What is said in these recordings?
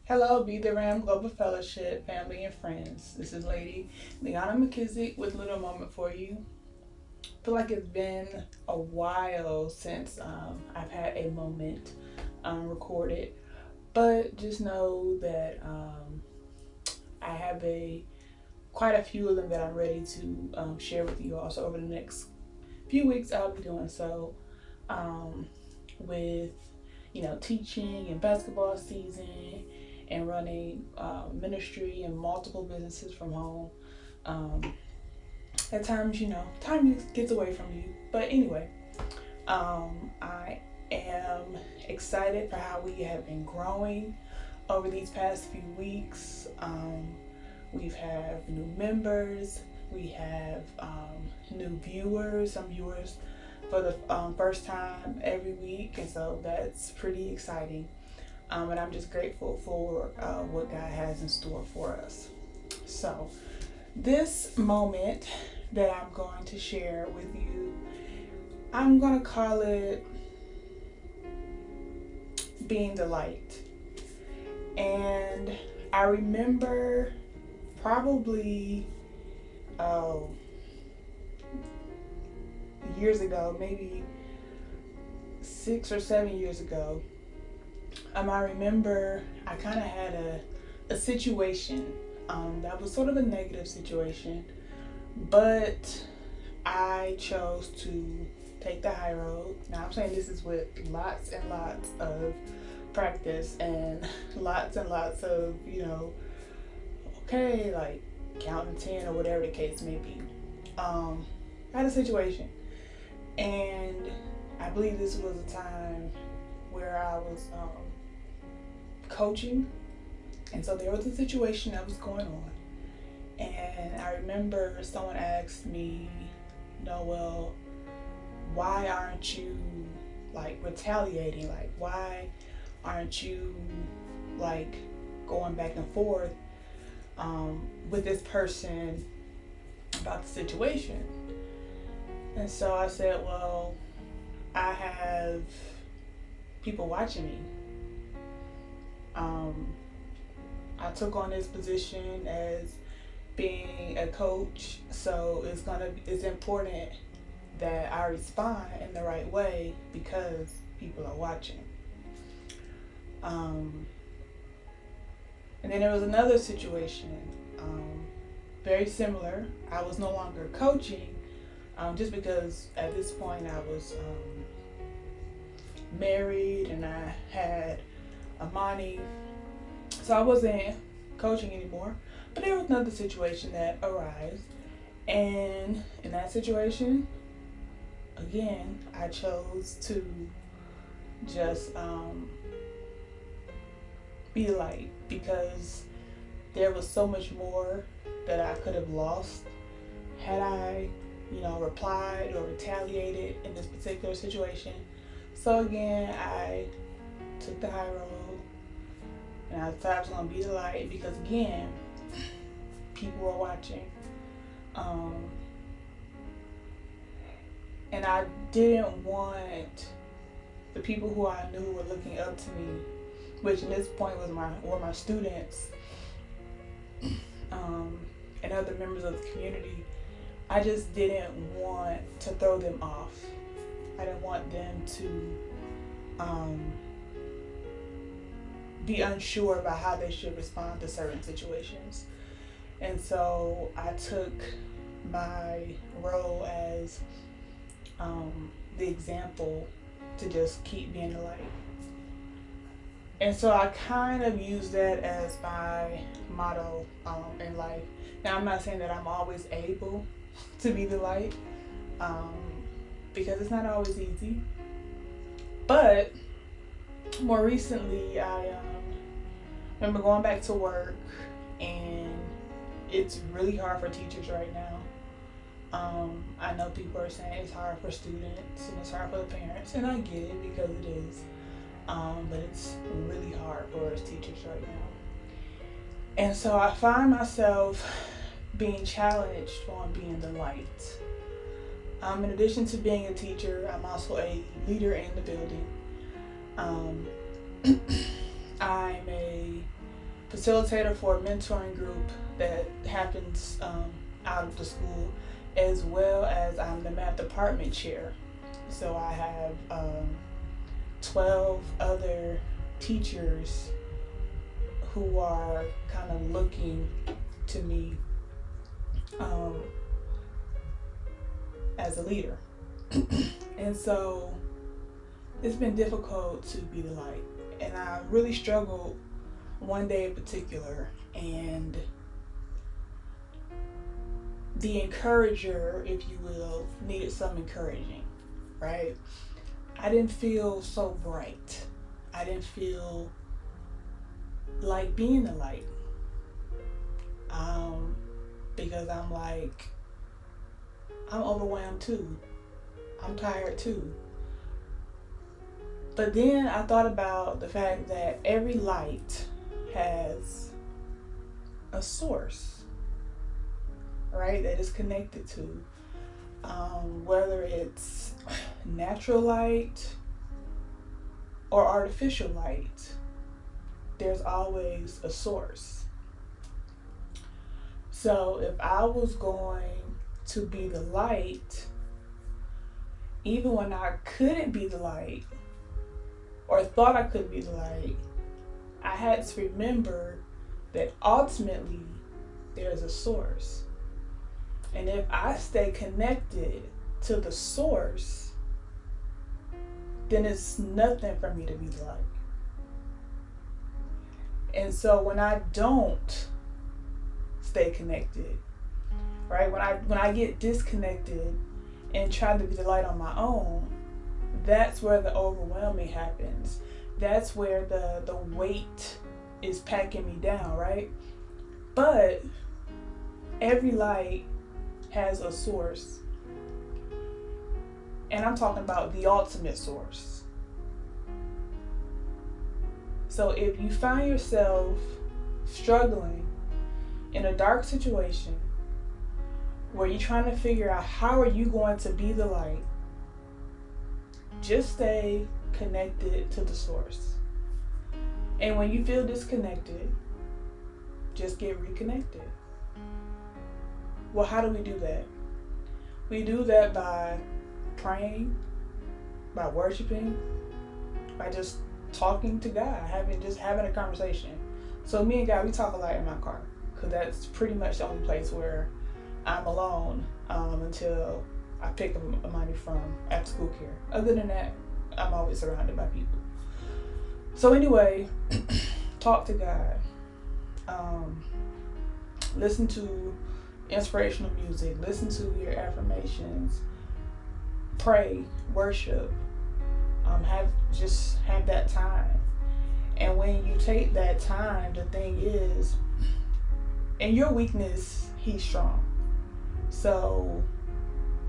Hello, Be the Ram Global Fellowship, family and friends. This is Lady Liana McKissick with Little Moment for you. I feel like it's been a while since I've had a moment recorded, but just know that I have a quite a few of them that I'm ready to share with you. Also, over the next few weeks, I'll be doing so um, with teaching and basketball season and running ministry and multiple businesses from home. Um, at times, time gets away from you. But anyway, I am excited for how we have been growing over these past few weeks. We've had new members, we have new viewers, some viewers for the first time every week, and so that's pretty exciting. And I'm just grateful for what God has in store for us. So, this moment that I'm going to share with you, I'm going to call it being the light. And I remember probably oh, years ago, maybe 6 or 7 years ago, I remember I kind of had a situation that was sort of a negative situation, but I chose to take the high road. Now, I'm saying this is with lots and lots of practice and lots of, okay, like counting 10 or whatever the case may be. I had a situation, and I believe this was a time where I was coaching, and so there was a situation that was going on, and I remember someone asked me, Noel, why aren't you like retaliating? Like, why aren't you like going back and forth with this person about the situation? And so I said, well, I have people watching me. Um, I took on this position as being a coach, so it's important that I respond in the right way because people are watching. Um, and then there was another situation, very similar. I was no longer coaching, just because at this point I was married and I had Amani, so I wasn't coaching anymore. But there was another situation that arose, and in that situation, again, I chose to just be the light because there was so much more that I could have lost had I, replied or retaliated in this particular situation. So again, I took the high road and I thought I was going to be the light because, again, people were watching. Um, and I didn't want the people who I knew were looking up to me, which at this point were my students, and other members of the community. I just didn't want to throw them off. I didn't want them to be unsure about how they should respond to certain situations. And so I took my role as the example to just keep being the light. And so I kind of use that as my motto in life. Now, I'm not saying that I'm always able to be the light um, because it's not always easy. But more recently, I remember going back to work, and it's really hard for teachers right now. I know people are saying it's hard for students and it's hard for the parents, and I get it because it is. But it's really hard for us teachers right now. And so I find myself being challenged on being the light. In addition to being a teacher, I'm also a leader in the building. Um, I'm a facilitator for a mentoring group that happens out of the school, as well as I'm the math department chair. So I have 12 other teachers who are kind of looking to me as a leader. And so it's been difficult to be the light. And I really struggled one day in particular, and the encourager, if you will, needed some encouraging, right? I didn't feel so bright. I didn't feel like being the light. Because I'm like, I'm overwhelmed too. I'm tired too. But then I thought about the fact that every light has a source, right, that is connected to. Whether it's natural light or artificial light, there's always a source. So if I was going to be the light, even when I couldn't be the light or thought I could be the light, I had to remember that ultimately there's a source. And if I stay connected to the source, then it's nothing for me to be the light. And so when I don't stay connected, right? When I get disconnected and try to be the light on my own, that's where the overwhelming happens. That's where the weight is packing me down, right? But every light has a source. And I'm talking about the ultimate source. So if you find yourself struggling in a dark situation where you're trying to figure out how are you going to be the light, just stay connected to the source. And when you feel disconnected, just get reconnected. Well, how do we do that? We do that by praying, by worshiping, by just talking to God, having a conversation. So me and God, we talk a lot in my car, because that's pretty much the only place where I'm alone until I pick up money from after school care. Other than that, I'm always surrounded by people. So anyway, talk to God. Listen to inspirational music. Listen to your affirmations. Pray, worship. Have that time. And when you take that time, the thing is, in your weakness, He's strong. So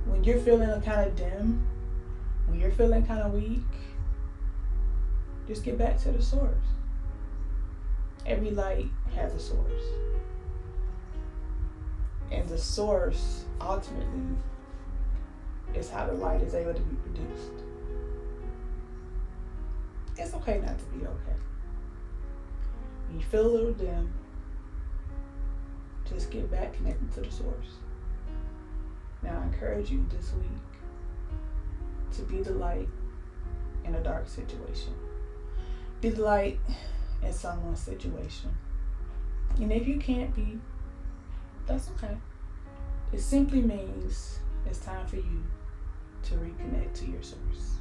when you're feeling kind of dim, when you're feeling kind of weak, just get back to the source. Every light has a source. And the source, ultimately, is how the light is able to be produced. It's okay not to be okay. When you feel a little dim, just get back connected to the source. Now, I encourage you this week to be the light in a dark situation. Be the light in someone's situation. And if you can't be, that's okay. It simply means it's time for you to reconnect to your source.